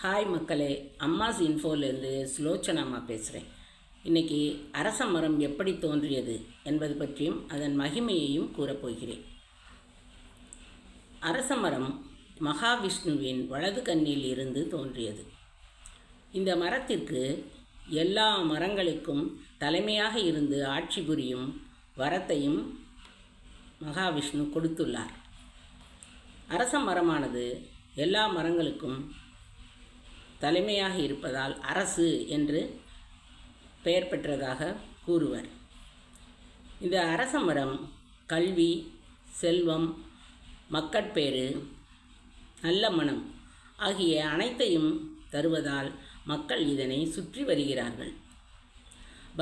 Hi மக்களே, அம்மாஸ் இன்ஃபோலேருந்து சுலோச்சனாம்மா பேசுகிறேன். இன்றைக்கி அரச மரம் எப்படி தோன்றியது என்பது பற்றியும் அதன் மகிமையையும் கூறப்போகிறேன். அரச மரம் மகாவிஷ்ணுவின் வலது கண்ணில் இருந்து தோன்றியது. இந்த மரத்திற்கு எல்லா மரங்களுக்கும் தலைமையாக இருந்து ஆட்சி புரியும் வரத்தையும் மகாவிஷ்ணு கொடுத்துள்ளார். அரச மரமானது எல்லா மரங்களுக்கும் தலைமையாக இருப்பதால் அரசு என்று பெயர் பெற்றதாக கூறுவர். இந்த அரச மரம் கல்வி, செல்வம், மக்கட்பேறு, நல்ல மனம் ஆகிய அனைத்தையும் தருவதால் மக்கள் இதனை சுற்றி வருகிறார்கள்.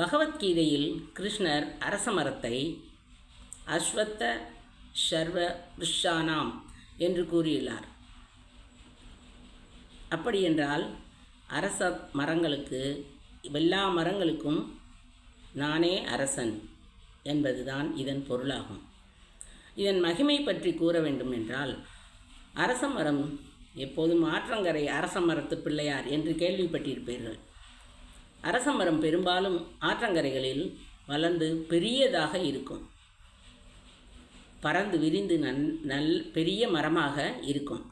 பகவத்கீதையில் கிருஷ்ணர் அரச மரத்தை அஸ்வத்த சர்வ விருஷானாம் என்று கூறியுள்ளார். அப்படியென்றால் அரச மரங்களுக்கு எல்லா மரங்களுக்கும் நானே அரசன் என்பதுதான் இதன் பொருளாகும். இதன் மகிமை பற்றி கூற வேண்டும் என்றால், அரச மரம் எப்போதும் ஆற்றங்கரை அரச மரத்து பிள்ளையார் என்று கேள்விப்பட்டிருப்பீர்கள். அரச மரம் பெரும்பாலும் ஆற்றங்கரைகளில் வளர்ந்து பெரியதாக இருக்கும். பறந்து விரிந்து பெரிய மரமாக இருக்கும்.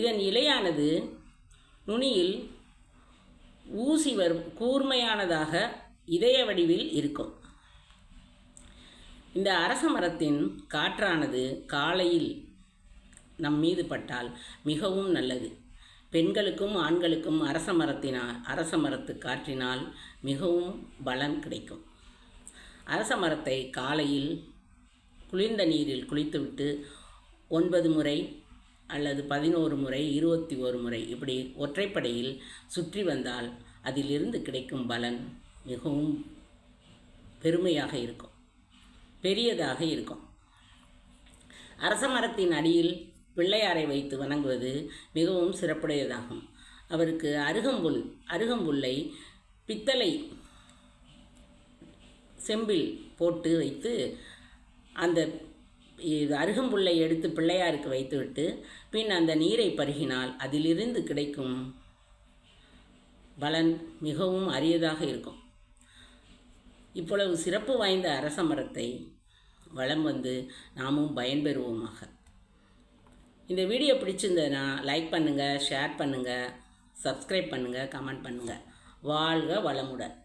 இதன் இலையானது நுனியில் ஊசி வரும் கூர்மையானதாக இதய வடிவில் இருக்கும். இந்த அரச மரத்தின் காற்றானது காலையில் நம் மீது பட்டால் மிகவும் நல்லது. பெண்களுக்கும் ஆண்களுக்கும் அரச மரத்து காற்றினால் மிகவும் பலன் கிடைக்கும். அரச மரத்தை காலையில் குளிர்ந்த நீரில் குளித்துவிட்டு 9 முறை அல்லது 11 முறை, 21 முறை இப்படி ஒற்றைப்படையில் சுற்றி வந்தால் அதிலிருந்து கிடைக்கும் பலன் மிகவும் பெருமையாக இருக்கும், பெரியதாக இருக்கும். அரச மரத்தின் அடியில் பிள்ளையாரை வைத்து வணங்குவது மிகவும் சிறப்புடையதாகும். அவருக்கு அருகம்புல்லை பித்தளை செம்பில் போட்டு வைத்து அந்த அருகம்புல்லை எடுத்து பிள்ளையாருக்கு வைத்துவிட்டு பின் அந்த நீரை பருகினால் அதிலிருந்து கிடைக்கும் பலன் மிகவும் அரியதாக இருக்கும். இவ்வளவு சிறப்பு வாய்ந்த அரச மரத்தை வலம் வந்து நாமும் பயன்பெறுவோமாக. இந்த வீடியோ பிடிச்சிருந்ததுன்னா லைக் பண்ணுங்கள், ஷேர் பண்ணுங்கள், சப்ஸ்கிரைப் பண்ணுங்கள், கமெண்ட் பண்ணுங்கள். வாழ்க வளமுடன்.